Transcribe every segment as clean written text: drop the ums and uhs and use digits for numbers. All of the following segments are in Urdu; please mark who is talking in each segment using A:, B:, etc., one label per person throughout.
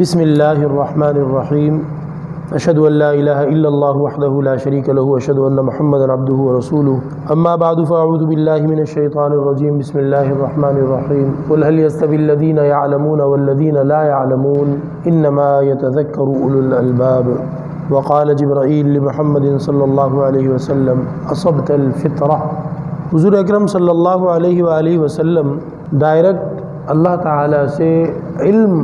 A: بسم اللہ الرحمن الرحیم اشہد ان لا الہ الا اللہ وحدہ لا شریک لہ واشہد ان محمدا عبدہ ورسولہ اما بعد فاعوذ باللہ من الشیطان الرجیم بسم اللہ الرحمن الرحیم قل هل يستوی الذین يعلمون والذین لا يعلمون انما يتذکر اولو الالباب وقال جبرائیل لمحمد صلی اللہ علیہ وسلم اصبت الفطرہ۔ حضور اکرم صلی اللہ علیہ وآلہ وسلم ڈائریکٹ اللہ تعالیٰ سے علم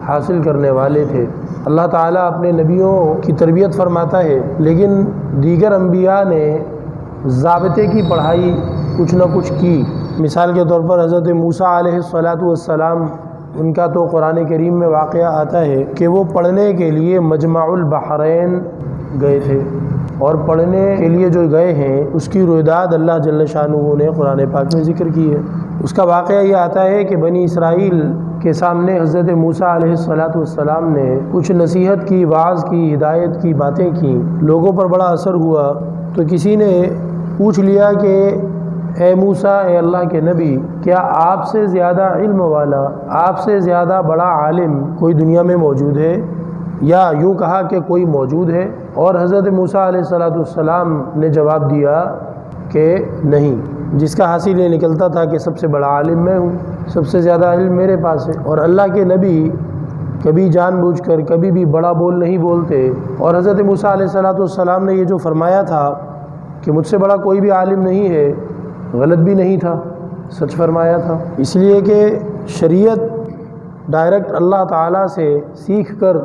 A: حاصل کرنے والے تھے۔ اللہ تعالیٰ اپنے نبیوں کی تربیت فرماتا ہے، لیکن دیگر انبیاء نے ضابطے کی پڑھائی کچھ نہ کچھ کی۔ مثال کے طور پر حضرت موسیٰ علیہ السلام ان کا تو قرآن کریم میں واقعہ آتا ہے کہ وہ پڑھنے کے لیے مجمع البحرین گئے تھے، اور پڑھنے کے لیے جو گئے ہیں اس کی رویداد اللہ جل شانہ نے قرآن پاک میں ذکر کی ہے۔ اس کا واقعہ یہ آتا ہے کہ بنی اسرائیل کے سامنے حضرت موسیٰ علیہ السلام نے کچھ نصیحت کی، وعظ کی، ہدایت کی باتیں کی، لوگوں پر بڑا اثر ہوا۔ تو کسی نے پوچھ لیا کہ اے موسیٰ، اے اللہ کے نبی، کیا آپ سے زیادہ علم والا، آپ سے زیادہ بڑا عالم کوئی دنیا میں موجود ہے؟ یا یوں کہا کہ کوئی موجود ہے؟ اور حضرت موسیٰ علیہ السلام نے جواب دیا کہ نہیں، جس کا حاصل یہ نکلتا تھا کہ سب سے بڑا عالم میں ہوں، سب سے زیادہ علم میرے پاس ہے۔ اور اللہ کے نبی کبھی جان بوجھ کر کبھی بھی بڑا بول نہیں بولتے، اور حضرت موسیٰ علیہ السلام نے یہ جو فرمایا تھا کہ مجھ سے بڑا کوئی بھی عالم نہیں ہے، غلط بھی نہیں تھا، سچ فرمایا تھا۔ اس لیے کہ شریعت ڈائریکٹ اللہ تعالیٰ سے سیکھ کر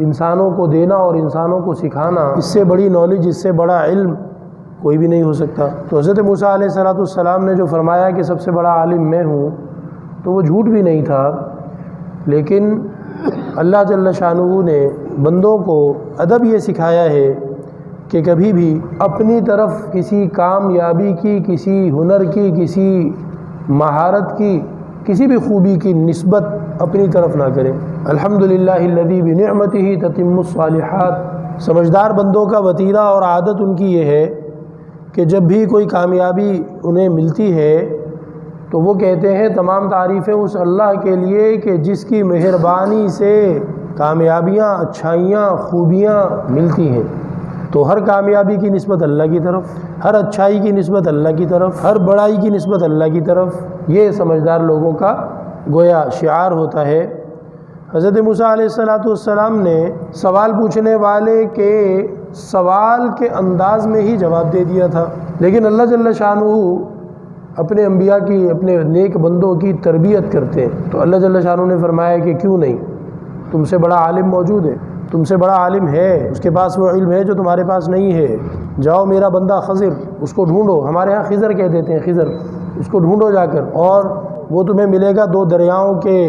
A: انسانوں کو دینا اور انسانوں کو سکھانا، اس سے بڑی نالج، اس سے بڑا علم کوئی بھی نہیں ہو سکتا۔ تو حضرت موسیٰ علیہ السلام نے جو فرمایا کہ سب سے بڑا عالم میں ہوں، تو وہ جھوٹ بھی نہیں تھا، لیکن اللہ جل شانہ نے بندوں کو ادب یہ سکھایا ہے کہ کبھی بھی اپنی طرف کسی کامیابی کی، کسی ہنر کی، کسی مہارت کی، کسی بھی خوبی کی نسبت اپنی طرف نہ کریں۔ الحمدللہ الذی بنعمتہ تتم الصالحات۔ سمجھدار بندوں کا وتیرہ اور عادت ان کی یہ ہے کہ جب بھی کوئی کامیابی انہیں ملتی ہے تو وہ کہتے ہیں تمام تعریفیں اس اللہ کے لیے کہ جس کی مہربانی سے کامیابیاں، اچھائیاں، خوبیاں ملتی ہیں۔ تو ہر کامیابی کی نسبت اللہ کی طرف، ہر اچھائی کی نسبت اللہ کی طرف، ہر بڑائی کی نسبت اللہ کی طرف، یہ سمجھدار لوگوں کا گویا شعار ہوتا ہے۔ حضرت موسیٰ علیہ السلام نے سوال پوچھنے والے کے سوال کے انداز میں ہی جواب دے دیا تھا، لیکن اللہ جل شانہ اپنے انبیاء کی، اپنے نیک بندوں کی تربیت کرتے ہیں۔ تو اللہ جل شانہ نے فرمایا کہ کیوں نہیں، تم سے بڑا عالم موجود ہے، تم سے بڑا عالم ہے، اس کے پاس وہ علم ہے جو تمہارے پاس نہیں ہے۔ جاؤ میرا بندہ خضر، اس کو ڈھونڈو، ہمارے ہاں خضر کہہ دیتے ہیں، خضر، اس کو ڈھونڈو جا کر، اور وہ تمہیں ملے گا دو دریاؤں کے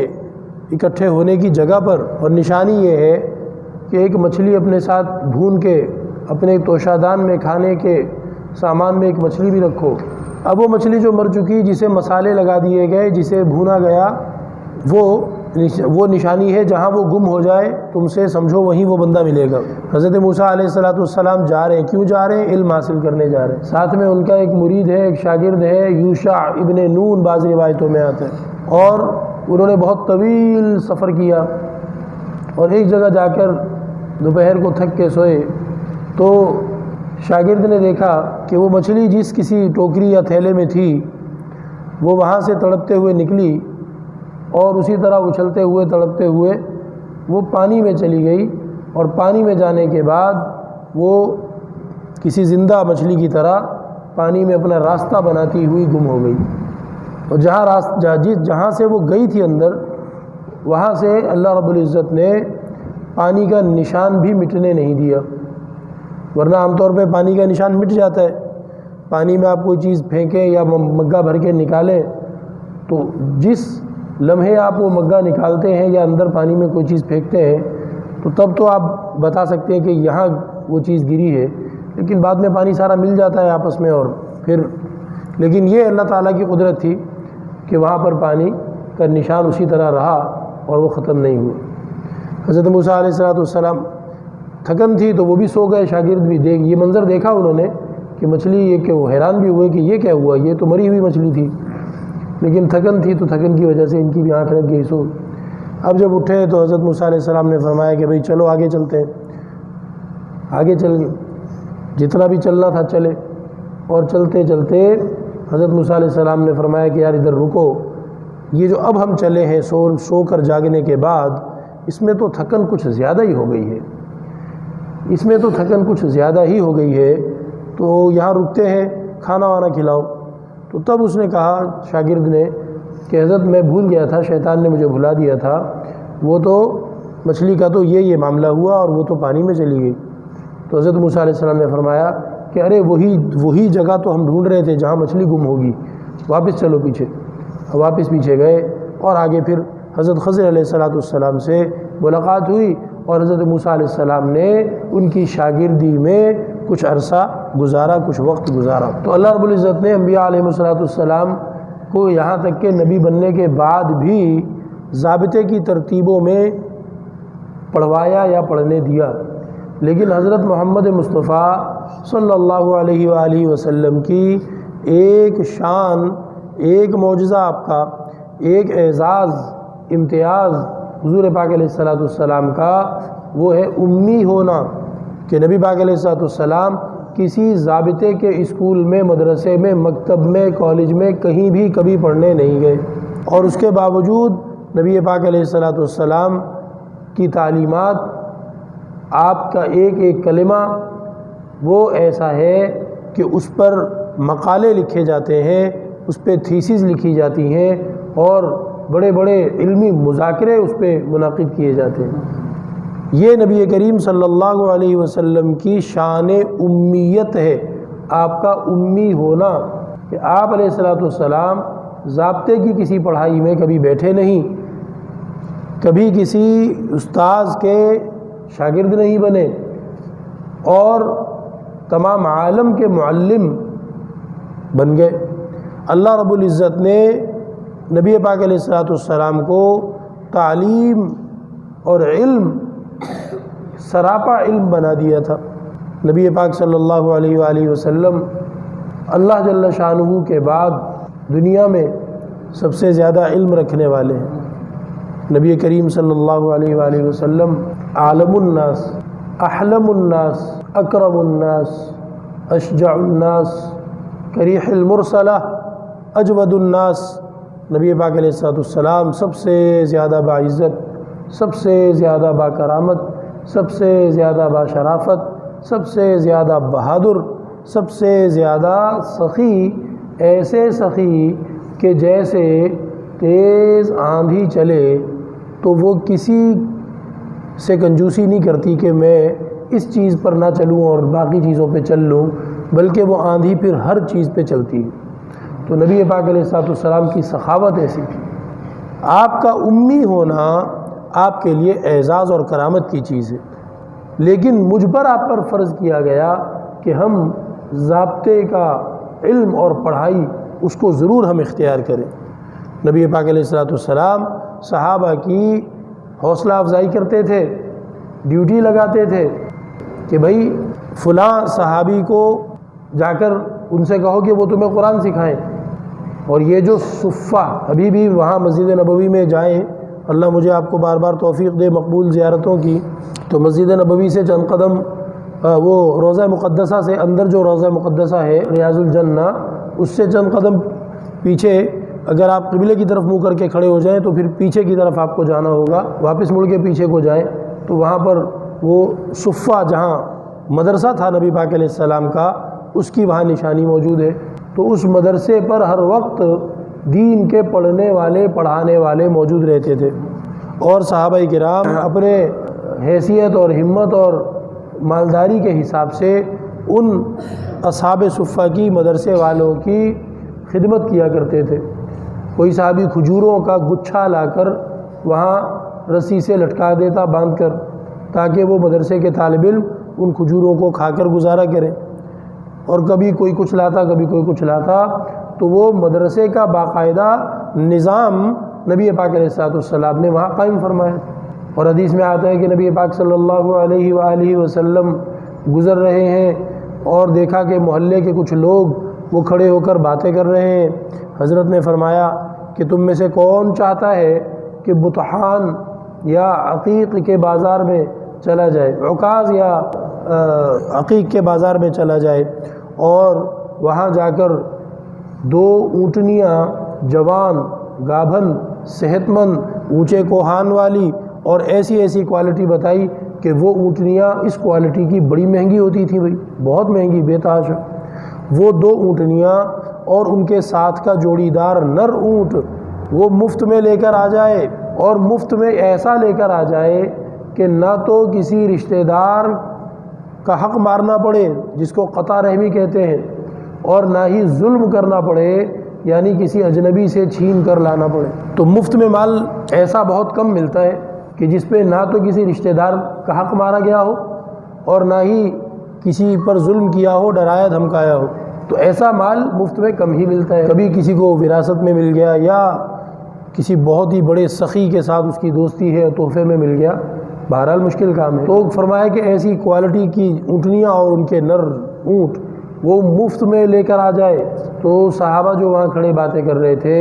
A: اکٹھے ہونے کی جگہ پر۔ اور نشانی یہ ہے کہ ایک مچھلی اپنے ساتھ بھون کے اپنے توشادان میں کھانے کے سامان میں ایک مچھلی بھی رکھو۔ اب وہ مچھلی جو مر چکی، جسے مسالے لگا دیے گئے، جسے بھونا گیا، وہ نشانی ہے، جہاں وہ گم ہو جائے تم سے سمجھو وہیں وہ بندہ ملے گا۔ حضرت موسیٰ علیہ السلام جا رہے ہیں، کیوں جا رہے ہیں؟ علم حاصل کرنے جا رہے ہیں۔ ساتھ میں ان کا ایک مرید ہے، ایک شاگرد ہے، یوشع ابن نون، بعض روایتوں میں آتا ہے، اور انہوں نے بہت طویل سفر کیا، اور ایک جگہ جا کر دوپہر کو تھک کے سوئے تو شاگرد نے دیکھا کہ وہ مچھلی جس کسی ٹوکری یا تھیلے میں تھی، وہ وہاں سے تڑپتے ہوئے نکلی، اور اسی طرح اچھلتے ہوئے تڑپتے ہوئے وہ پانی میں چلی گئی، اور پانی میں جانے کے بعد وہ کسی زندہ مچھلی کی طرح پانی میں اپنا راستہ بناتی ہوئی گم ہو گئی۔ اور جہاں سے وہ گئی تھی اندر، وہاں سے اللہ رب العزت نے پانی کا نشان بھی مٹنے نہیں دیا، ورنہ عام طور پہ پانی کا نشان مٹ جاتا ہے۔ پانی میں آپ کوئی چیز پھینکیں یا مگہ بھر کے نکالیں، تو جس لمحے آپ وہ مگہ نکالتے ہیں یا اندر پانی میں کوئی چیز پھینکتے ہیں، تو تب تو آپ بتا سکتے ہیں کہ یہاں وہ چیز گری ہے، لیکن بعد میں پانی سارا مل جاتا ہے آپس میں، اور پھر لیکن یہ اللہ تعالیٰ کی قدرت تھی کہ وہاں پر پانی کا نشان اسی طرح رہا اور وہ ختم نہیں ہوا۔ حضرت موسیٰ علیہ السلام تھکن تھی تو وہ بھی سو گئے، شاگرد بھی یہ منظر دیکھا انہوں نے کہ مچھلی، یہ کہ وہ حیران بھی ہوئے کہ یہ کیا ہوا، یہ تو مری ہوئی مچھلی تھی، لیکن تھکن تھی تو تھکن کی وجہ سے ان کی بھی آنکھ لگ گئی سو۔ اب جب اٹھے تو حضرت موسیٰ علیہ السلام نے فرمایا کہ بھئی چلو آگے چلتے ہیں۔ آگے چل گئے، جتنا بھی چلنا تھا چلے، اور چلتے چلتے حضرت موسیٰ علیہ السلام نے فرمایا کہ یار ادھر رکو، یہ جو اب ہم چلے ہیں سو کر جاگنے کے بعد، اس میں تو تھکن کچھ زیادہ ہی ہو گئی ہے، اس میں تو تھکن کچھ زیادہ ہی ہو گئی ہے، تو یہاں رکتے ہیں، کھانا وانا کھلاؤ۔ تو تب اس نے کہا شاگرد نے کہ حضرت میں بھول گیا تھا، شیطان نے مجھے بھلا دیا تھا، وہ تو مچھلی کا تو یہ معاملہ ہوا اور وہ تو پانی میں چلی گئی۔ تو حضرت موسیٰ علیہ السلام نے فرمایا کہ ارے وہی جگہ تو ہم ڈھونڈ رہے تھے جہاں مچھلی گم ہوگی، واپس چلو پیچھے۔ واپس پیچھے گئے اور آگے پھر حضرت خضر علیہ السلام سے ملاقات ہوئی، اور حضرت موسیٰ علیہ السلام نے ان کی شاگردی میں کچھ عرصہ گزارا، کچھ وقت گزارا۔ تو اللہ رب العزت نے انبیاء علیہ السلام کو یہاں تک کہ نبی بننے کے بعد بھی ضابطے کی ترتیبوں میں پڑھوایا یا پڑھنے دیا، لیکن حضرت محمد مصطفیٰ صلی اللہ علیہ وآلہ وسلم کی ایک شان، ایک معجزہ آپ کا، ایک اعزاز، امتیاز حضور پاک علیہ السلام کا، وہ ہے امی ہونا، کہ نبی پاک علیہ السلام کسی ضابطے کے اسکول میں، مدرسے میں، مکتب میں، کالج میں کہیں بھی کبھی پڑھنے نہیں گئے، اور اس کے باوجود نبی پاک علیہ السلام کی تعلیمات، آپ کا ایک ایک کلمہ وہ ایسا ہے کہ اس پر مقالے لکھے جاتے ہیں، اس پہ تھیسز لکھی جاتی ہیں، اور بڑے بڑے علمی مذاکرے اس پہ منعقد کیے جاتے ہیں۔ یہ نبی کریم صلی اللہ علیہ وسلم کی شان امیت ہے، آپ کا امی ہونا، کہ آپ علیہ السلام ضابطے کی کسی پڑھائی میں کبھی بیٹھے نہیں، کبھی کسی استاذ کے شاگرد نہیں بنے، اور تمام عالم کے معلم بن گئے۔ اللہ رب العزت نے نبی پاک علیہ السلام کو تعلیم اور علم، سراپا علم بنا دیا تھا۔ نبی پاک صلی اللہ علیہ وآلہ وسلم اللہ جل شانہ کے بعد دنیا میں سب سے زیادہ علم رکھنے والے ہیں۔ نبی کریم صلی اللہ علیہ وآلہ وسلم عالم الناس، احلم الناس، اکرم الناس، اشجع الناس، کریح المرسلہ، اجود الناس۔ نبی پاک علیہ السلام سب سے زیادہ باعزت، سب سے زیادہ باکرامت، سب سے زیادہ باشرافت، سب سے زیادہ بہادر، سب سے زیادہ سخی، ایسے سخی کہ جیسے تیز آندھی چلے تو وہ کسی سے کنجوسی نہیں کرتی کہ میں اس چیز پر نہ چلوں اور باقی چیزوں پہ چل لوں، بلکہ وہ آندھی پھر ہر چیز پہ چلتی ہے۔ تو نبی پاک علیہ السلام کی سخاوت ایسی تھی۔ آپ کا امی ہونا آپ کے لیے اعزاز اور کرامت کی چیز ہے، لیکن مجھ پر آپ پر فرض کیا گیا کہ ہم ضابطے کا علم اور پڑھائی اس کو ضرور ہم اختیار کریں۔ نبی پاک علیہ السلام صحابہ کی حوصلہ افزائی کرتے تھے، ڈیوٹی لگاتے تھے کہ بھائی فلاں صحابی کو جا کر ان سے کہو کہ وہ تمہیں قرآن سکھائیں۔ اور یہ جو صفہ، ابھی بھی وہاں مسجد نبوی میں جائیں، اللہ مجھے آپ کو بار بار توفیق دے مقبول زیارتوں کی، تو مسجد نبوی سے چند قدم وہ روضہ مقدسہ سے اندر جو روضہ مقدسہ ہے ریاض الجنہ، اس سے چند قدم پیچھے اگر آپ قبلے کی طرف منہ کر کے کھڑے ہو جائیں تو پھر پیچھے کی طرف آپ کو جانا ہوگا، واپس مڑ کے پیچھے کو جائیں تو وہاں پر وہ صفہ جہاں مدرسہ تھا نبی پاک علیہ السلام کا، اس کی وہاں نشانی موجود ہے۔ تو اس مدرسے پر ہر وقت دین کے پڑھنے والے، پڑھانے والے موجود رہتے تھے، اور صحابہ کرام اپنے حیثیت اور ہمت اور مالداری کے حساب سے ان اصحاب صفہ کی، مدرسے والوں کی خدمت کیا کرتے تھے۔ کوئی صحابی کھجوروں کا گچھا لا کر وہاں رسی سے لٹکا دیتا باندھ کر، تاکہ وہ مدرسے کے طالب علم ان کھجوروں کو کھا کر گزارا کریں، اور کبھی کوئی کچھ لاتا، کبھی کوئی کچھ لاتا، تو وہ مدرسے کا باقاعدہ نظام نبی پاک علیہ السلام نے وہاں قائم فرمایا۔ اور حدیث میں آتا ہے کہ نبی پاک صلی اللہ علیہ وآلہ وسلم گزر رہے ہیں اور دیکھا کہ محلے کے کچھ لوگ وہ کھڑے ہو کر باتیں کر رہے ہیں۔ حضرت نے فرمایا کہ تم میں سے کون چاہتا ہے کہ بطحان یا عقیق کے بازار میں چلا جائے، عکاظ یا عقیق کے بازار میں چلا جائے اور وہاں جا کر 2 اونٹنیاں جوان، گابھن، صحت مند، اونچے کوہان والی اور ایسی ایسی کوالٹی بتائی کہ وہ اونٹنیاں اس کوالٹی کی بڑی مہنگی ہوتی تھیں بھائی، بہت مہنگی بے تحاشا۔ وہ 2 اونٹنیاں اور ان کے ساتھ کا جوڑی دار نر اونٹ وہ مفت میں لے کر آ جائے، اور مفت میں ایسا لے کر آ جائے کہ نہ تو کسی رشتہ دار کا حق مارنا پڑے جس کو قطع رحمی کہتے ہیں، اور نہ ہی ظلم کرنا پڑے یعنی کسی اجنبی سے چھین کر لانا پڑے۔ تو مفت میں مال ایسا بہت کم ملتا ہے کہ جس پہ نہ تو کسی رشتہ دار کا حق مارا گیا ہو اور نہ ہی کسی پر ظلم کیا ہو، ڈرایا دھمکایا ہو۔ تو ایسا مال مفت میں کم ہی ملتا ہے۔ کبھی کسی کو وراثت میں مل گیا یا کسی بہت ہی بڑے سخی کے ساتھ اس کی دوستی ہے، تحفے میں مل گیا، بہرحال مشکل کام ہے۔ تو فرمایا کہ ایسی کوالٹی کی اونٹنیاں اور ان کے نر اونٹ وہ مفت میں لے کر آ جائے۔ تو صحابہ جو وہاں کھڑے باتیں کر رہے تھے،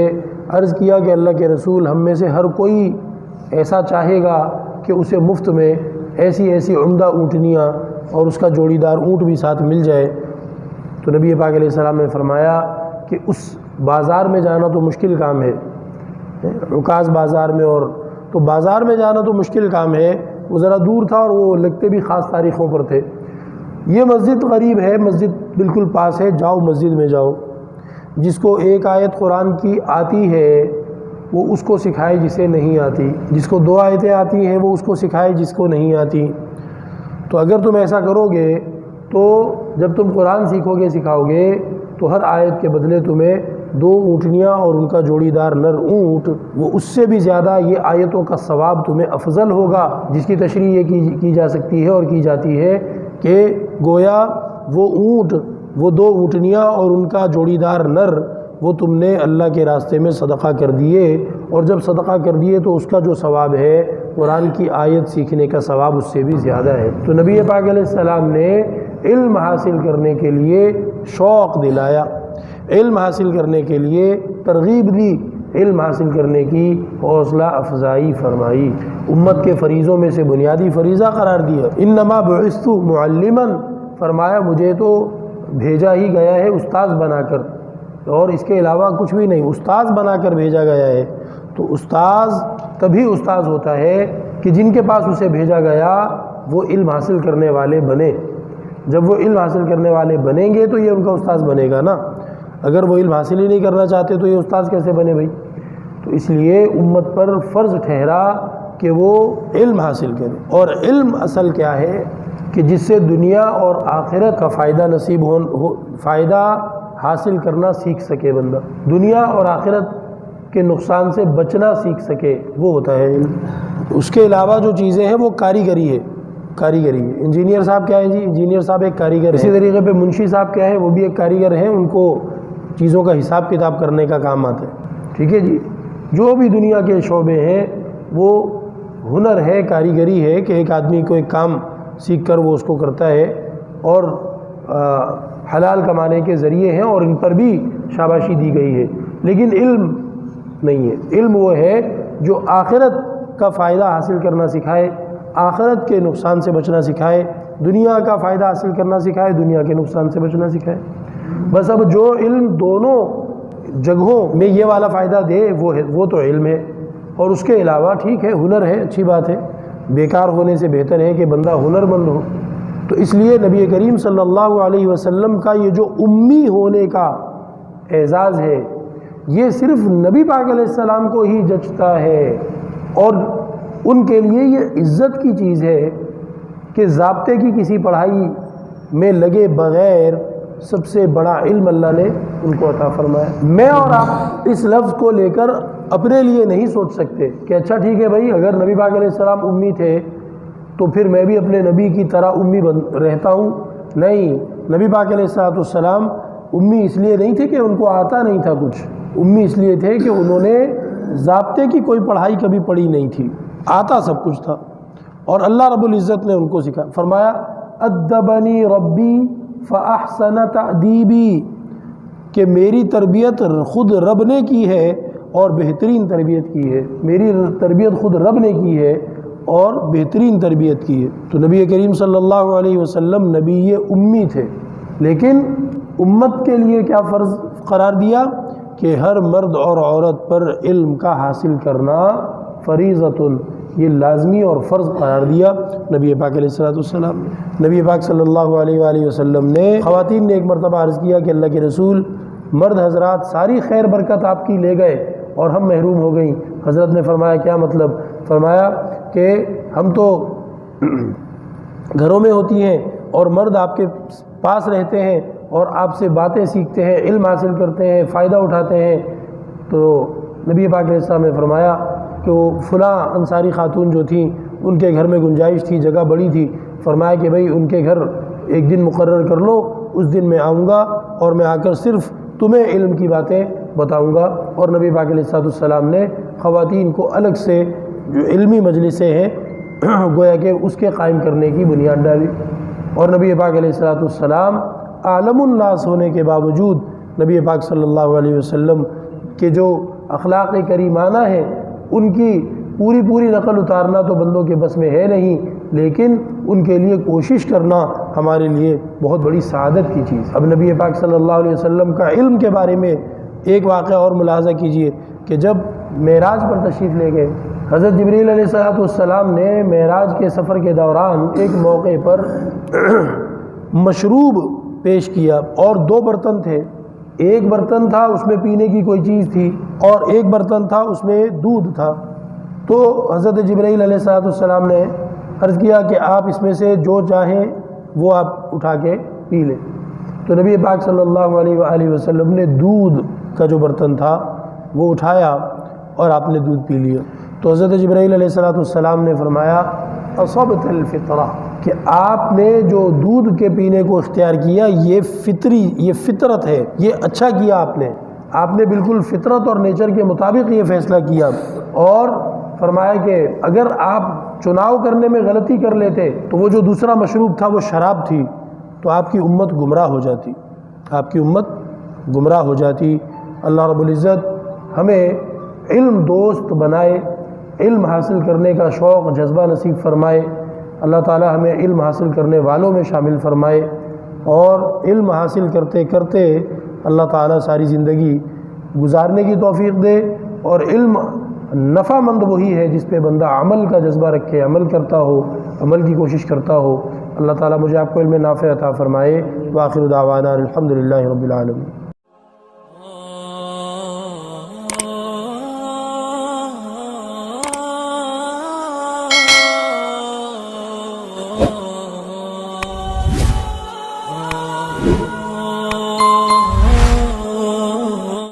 A: عرض کیا کہ اللہ کے رسول، ہم میں سے ہر کوئی ایسا چاہے گا کہ اسے مفت میں ایسی ایسی عمدہ اونٹنیاں اور اس کا جوڑی دار اونٹ بھی ساتھ مل جائے۔ تو نبی پاک علیہ السلام نے فرمایا کہ اس بازار میں جانا تو مشکل کام ہے، عکاظ بازار میں، اور تو بازار میں جانا تو مشکل کام ہے، وہ ذرا دور تھا اور وہ لگتے بھی خاص تاریخوں پر تھے۔ یہ مسجد قریب ہے، مسجد بالکل پاس ہے، جاؤ مسجد میں جاؤ، جس کو ایک آیت قرآن کی آتی ہے وہ اس کو سکھائے جسے نہیں آتی، جس کو 2 آیتیں آتی ہیں وہ اس کو سکھائے جس کو نہیں آتی۔ تو اگر تم ایسا کرو گے تو جب تم قرآن سیکھو گے سکھاؤ گے تو ہر آیت کے بدلے تمہیں 2 اونٹنیاں اور ان کا جوڑی دار نر اونٹ، وہ اس سے بھی زیادہ یہ آیتوں کا ثواب تمہیں افضل ہوگا، جس کی تشریح یہ کی جا سکتی ہے اور کی جاتی ہے کہ گویا وہ اونٹ، وہ 2 اونٹنیاں اور ان کا جوڑی دار نر وہ تم نے اللہ کے راستے میں صدقہ کر دیے، اور جب صدقہ کر دیے تو اس کا جو ثواب ہے قرآن کی آیت سیکھنے کا ثواب اس سے بھی زیادہ ہے۔ تو نبی پاک علیہ السلام نے علم حاصل کرنے کے لیے شوق دلایا، علم حاصل کرنے کے لیے ترغیب دی، علم حاصل کرنے کی حوصلہ افزائی فرمائی، امت کے فریضوں میں سے بنیادی فریضہ قرار دیا۔ انما بعثت معلما، فرمایا مجھے تو بھیجا ہی گیا ہے استاذ بنا کر، اور اس کے علاوہ کچھ بھی نہیں، استاذ بنا کر بھیجا گیا ہے۔ تو استاذ تبھی استاذ ہوتا ہے کہ جن کے پاس اسے بھیجا گیا وہ علم حاصل کرنے والے بنے۔ جب وہ علم حاصل کرنے والے بنیں گے تو یہ ان کا استاذ بنے گا نا، اگر وہ علم حاصل ہی نہیں کرنا چاہتے تو یہ استاذ کیسے بنے بھائی؟ تو اس لیے امت پر فرض ٹھہرا کہ وہ علم حاصل کرے، اور علم اصل کیا ہے کہ جس سے دنیا اور آخرت کا فائدہ نصیب فائدہ حاصل کرنا سیکھ سکے بندہ، دنیا اور آخرت کے نقصان سے بچنا سیکھ سکے، وہ ہوتا ہے علم۔ اس کے علاوہ جو چیزیں ہیں وہ کاریگری ہے، کاریگری ہے۔ انجینئر صاحب کیا ہے جی؟ انجینئر صاحب ایک کاریگر ہے۔ اسی طریقے پہ منشی صاحب کیا ہے؟ وہ بھی ایک کاریگر ہیں، ان کو چیزوں کا حساب کتاب کرنے کا کام آتا ہے، ٹھیک ہے جی۔ جو بھی دنیا کے شعبے ہیں وہ ہنر ہے، کاریگری ہے کہ ایک آدمی کو ایک کام سیکھ کر وہ اس کو کرتا ہے، اور حلال کمانے کے ذریعے ہیں اور ان پر بھی شاباشی دی گئی ہے، لیکن علم نہیں ہے۔ علم وہ ہے جو آخرت کا فائدہ حاصل کرنا سکھائے، آخرت کے نقصان سے بچنا سکھائے، دنیا کا فائدہ حاصل کرنا سکھائے، دنیا کے نقصان سے بچنا سکھائے۔ بس اب جو علم دونوں جگہوں میں یہ والا فائدہ دے وہ تو علم ہے، اور اس کے علاوہ ٹھیک ہے ہنر ہے، اچھی بات ہے، بیکار ہونے سے بہتر ہے کہ بندہ ہنر مند ہو۔ تو اس لیے نبی کریم صلی اللہ علیہ وسلم کا یہ جو امی ہونے کا اعزاز ہے یہ صرف نبی پاک علیہ السلام کو ہی جچتا ہے، اور ان کے لیے یہ عزت کی چیز ہے کہ ضابطے کی کسی پڑھائی میں لگے بغیر سب سے بڑا علم اللہ نے ان کو عطا فرمایا۔ میں اور آپ اس لفظ کو لے کر اپنے لیے نہیں سوچ سکتے کہ اچھا ٹھیک ہے بھائی، اگر نبی پاک علیہ السلام امی تھے تو پھر میں بھی اپنے نبی کی طرح امی رہتا ہوں۔ نہیں، نبی پاک علیہ السلام امی اس لیے نہیں تھے کہ ان کو آتا نہیں تھا کچھ، امی اس لیے تھے کہ انہوں نے ضابطے کی کوئی پڑھائی کبھی پڑھی نہیں تھی، آتا سب کچھ تھا، اور اللہ رب العزت نے ان کو سکھایا۔ فرمایا ادبنی ربی فاحسن تأدیبی، کہ میری تربیت خود رب نے کی ہے اور بہترین تربیت کی ہے، میری تربیت خود رب نے کی ہے اور بہترین تربیت کی ہے۔ تو نبی کریم صلی اللہ علیہ وسلم نبی امی تھے، لیکن امت کے لیے کیا فرض قرار دیا کہ ہر مرد اور عورت پر علم کا حاصل کرنا فریضۃ، یہ لازمی اور فرض قرار دیا نبی پاک علیہ السلام نے۔ نبی پاک صلی اللہ علیہ وآلہ وسلم نے، خواتین نے ایک مرتبہ عرض کیا کہ اللہ کے رسول، مرد حضرات ساری خیر برکت آپ کی لے گئے اور ہم محروم ہو گئیں۔ حضرت نے فرمایا کیا مطلب؟ فرمایا کہ ہم تو گھروں میں ہوتی ہیں اور مرد آپ کے پاس رہتے ہیں اور آپ سے باتیں سیکھتے ہیں، علم حاصل کرتے ہیں، فائدہ اٹھاتے ہیں۔ تو نبی پاک علیہ السلام نے فرمایا کہ وہ فلاں انصاری خاتون جو تھیں ان کے گھر میں گنجائش تھی، جگہ بڑی تھی، فرمایا کہ بھئی ان کے گھر ایک دن مقرر کر لو، اس دن میں آؤں گا اور میں آ کر صرف تمہیں علم کی باتیں بتاؤں گا۔ اور نبی پاک علیہ السلام نے خواتین کو الگ سے جو علمی مجلسیں ہیں گویا کہ اس کے قائم کرنے کی بنیاد ڈالی۔ اور نبی پاک علیہ السلام عالم الناس ہونے کے باوجود نبی پاک صلی اللہ علیہ وسلم کے جو اخلاق کریمانہ ہیں ان کی پوری نقل اتارنا تو بندوں کے بس میں ہے نہیں، لیکن ان کے لیے کوشش کرنا ہمارے لیے بہت بڑی سعادت کی چیز۔ اب نبی پاک صلی اللہ علیہ وسلم کا علم کے بارے میں ایک واقعہ اور ملاحظہ کیجئے کہ جب معراج پر تشریف لے گئے، حضرت جبریل علیہ السلام نے معراج کے سفر کے دوران ایک موقع پر مشروب پیش کیا اور دو برتن تھے، ایک برتن تھا اس میں پینے کی کوئی چیز تھی اور ایک برتن تھا اس میں دودھ تھا۔ تو حضرت جبرائیل علیہ السلام نے عرض کیا کہ آپ اس میں سے جو چاہیں وہ آپ اٹھا کے پی لیں۔ تو نبی پاک صلی اللہ علیہ وآلہ وسلم نے دودھ کا جو برتن تھا وہ اٹھایا اور آپ نے دودھ پی لیا۔ تو حضرت جبرائیل علیہ السلام نے فرمایا اصبت الفطرہ، کہ آپ نے جو دودھ کے پینے کو اختیار کیا یہ فطری، یہ فطرت ہے، یہ اچھا کیا آپ نے بالکل فطرت اور نیچر کے مطابق یہ فیصلہ کیا۔ اور فرمایا کہ اگر آپ چناؤ کرنے میں غلطی کر لیتے تو وہ جو دوسرا مشروب تھا وہ شراب تھی تو آپ کی امت گمراہ ہو جاتی، آپ کی امت گمراہ ہو جاتی۔ اللہ رب العزت ہمیں علم دوست بنائے، علم حاصل کرنے کا شوق جذبہ نصیب فرمائے۔ اللہ تعالی ہمیں علم حاصل کرنے والوں میں شامل فرمائے، اور علم حاصل کرتے کرتے اللہ تعالی ساری زندگی گزارنے کی توفیق دے۔ اور علم نفع مند وہی ہے جس پہ بندہ عمل کا جذبہ رکھے، عمل کرتا ہو، عمل کی کوشش کرتا ہو۔ اللہ تعالی مجھے آپ کو علم نافع عطا فرمائے۔ وآخر دعوانا الحمدللہ رب العالمین۔